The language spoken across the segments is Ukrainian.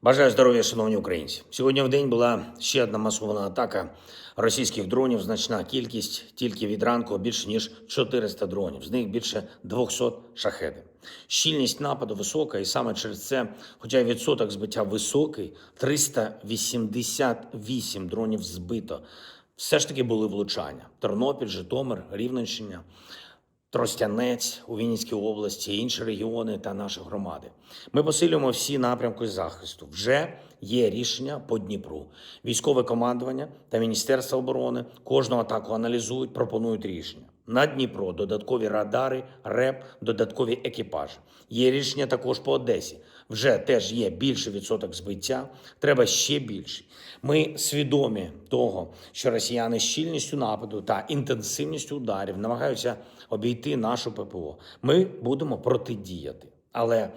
Бажаю здоров'я, шановні українці. Сьогодні в день була ще одна масована атака російських дронів. Значна кількість, тільки від ранку більше ніж 400 дронів. З них більше 200 шахедів. Щільність нападу висока, і саме через це, хоча й відсоток збиття високий, 388 дронів збито. Все ж таки були влучання. Тернопіль, Житомир, Рівненщина, Тростянець у Вінницькій області, інші регіони та наші громади. Ми посилюємо всі напрямки захисту. Вже є рішення по Дніпру. Військове командування та Міністерство оборони кожну атаку аналізують, пропонують рішення. На Дніпро додаткові радари, РЕП, додаткові екіпажі. Є рішення також по Одесі. Вже теж є більший відсоток збиття, треба ще більший. Ми свідомі того, що росіяни з щільністю нападу та інтенсивністю ударів намагаються обійти нашу ППО. Ми будемо протидіяти. Але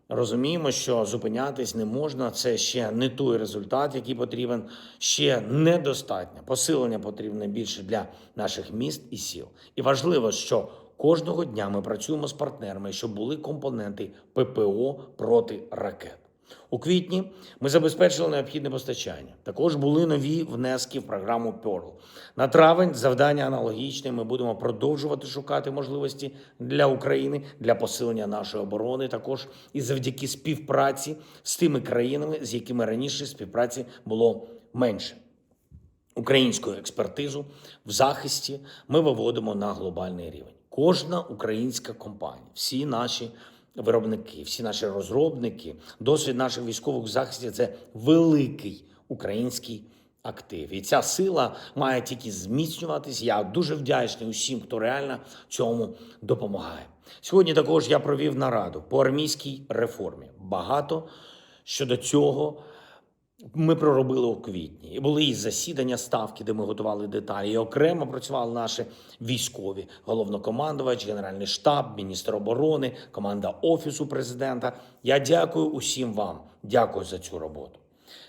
розуміємо, що зупинятись не можна. Це ще не той результат, який потрібен, ще недостатньо. Посилення потрібне більше для наших міст і сіл. І важливо, що кожного дня ми працюємо з партнерами, щоб були компоненти ППО проти ракет. У квітні ми забезпечили необхідне постачання. Також були нові внески в програму Pearl. На травень завдання аналогічне. Ми будемо продовжувати шукати можливості для України, для посилення нашої оборони, також і завдяки співпраці з тими країнами, з якими раніше співпраці було менше. Українську експертизу в захисті ми виводимо на глобальний рівень. Кожна українська компанія, всі наші виробники, всі наші розробники, досвід наших військових в захисті – це великий український актив. І ця сила має тільки зміцнюватись. Я дуже вдячний усім, хто реально цьому допомагає. Сьогодні також я провів нараду по армійській реформі. Багато щодо цього ми проробили у квітні. І були і засідання ставки, де ми готували деталі. І окремо працювали наші військові. Головнокомандувач, Генеральний штаб, міністр оборони, команда Офісу президента. Я дякую усім вам. Дякую за цю роботу.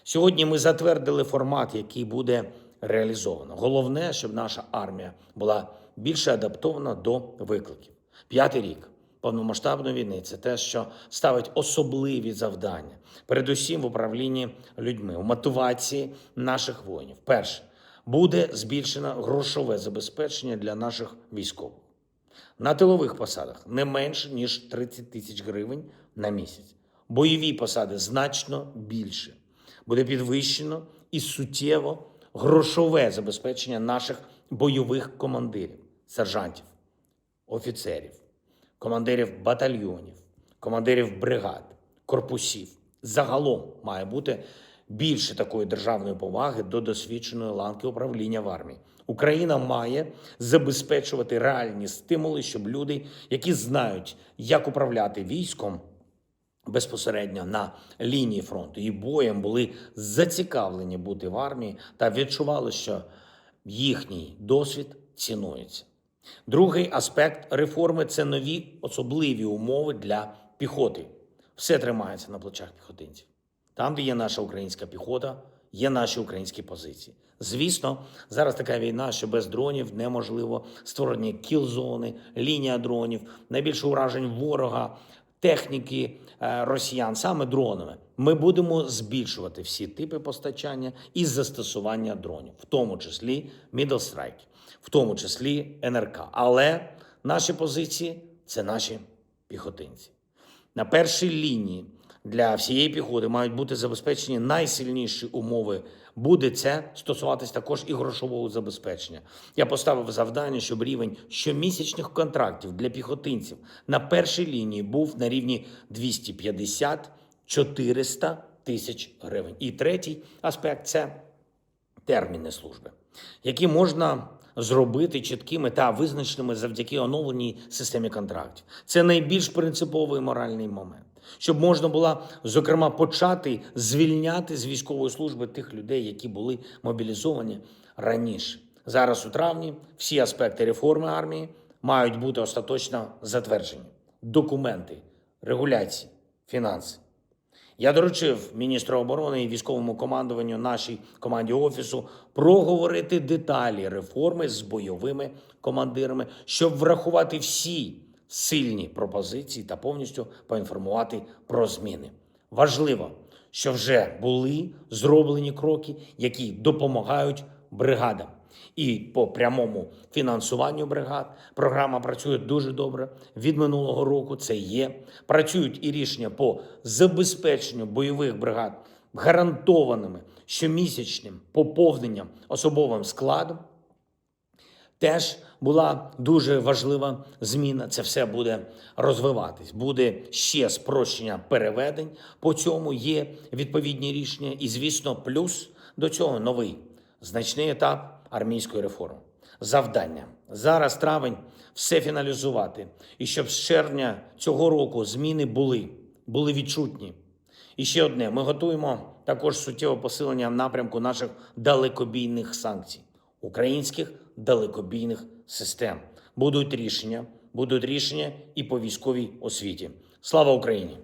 Сьогодні ми затвердили формат, який буде реалізовано. Головне, щоб наша армія була більше адаптована до викликів. 5-й рік повномасштабної війни – це те, що ставить особливі завдання. Передусім в управлінні людьми, у мотивації наших воїнів. Перше, буде збільшено грошове забезпечення для наших військових. На тилових посадах не менше, ніж 30 тисяч гривень на місяць. Бойові посади значно більше. Буде підвищено і суттєво грошове забезпечення наших бойових командирів, сержантів, офіцерів, командирів батальйонів, командирів бригад, корпусів. Загалом має бути більше такої державної поваги до досвідченої ланки управління в армії. Україна має забезпечувати реальні стимули, щоб люди, які знають, як управляти військом безпосередньо на лінії фронту і боєм, були зацікавлені бути в армії та відчували, що їхній досвід цінується. Другий аспект реформи – це нові особливі умови для піхоти. Все тримається на плечах піхотинців. Там, де є наша українська піхота, є наші українські позиції. Звісно, зараз така війна, що без дронів неможливо створення кіл-зони, лінія дронів, найбільше уражень ворога, техніки росіян, саме дронами. Ми будемо збільшувати всі типи постачання і застосування дронів, в тому числі Middle Strike, в тому числі НРК. Але наші позиції – це наші піхотинці. На першій лінії для всієї піхоти мають бути забезпечені найсильніші умови. Буде це стосуватись також і грошового забезпечення. Я поставив завдання, щоб рівень щомісячних контрактів для піхотинців на першій лінії був на рівні 250-400 тисяч гривень. І третій аспект – це терміни служби, які можна зробити чіткими та визначеними завдяки оновленій системі контрактів. Це найбільш принциповий моральний момент. Щоб можна було, зокрема, почати звільняти з військової служби тих людей, які були мобілізовані раніше. Зараз у травні всі аспекти реформи армії мають бути остаточно затверджені. Документи, регуляції, фінанси. Я доручив міністру оборони і військовому командуванню нашій команді Офісу проговорити деталі реформи з бойовими командирами, щоб врахувати всі сильні пропозиції та повністю поінформувати про зміни. Важливо, що вже були зроблені кроки, які допомагають бригадам. І по прямому фінансуванню бригад програма працює дуже добре. Від минулого року це є. Працюють і рішення по забезпеченню бойових бригад гарантованими щомісячним поповненням особовим складом. Теж була дуже важлива зміна. Це все буде розвиватись. Буде ще спрощення переведень. По цьому є відповідні рішення. І, звісно, плюс до цього новий значний етап армійської реформи. Завдання зараз травень все фіналізувати. І щоб з червня цього року зміни були відчутні. І ще одне, ми готуємо також суттєве посилення напрямку наших далекобійних санкцій, українських далекобійних систем. Будуть рішення і по військовій освіті. Слава Україні!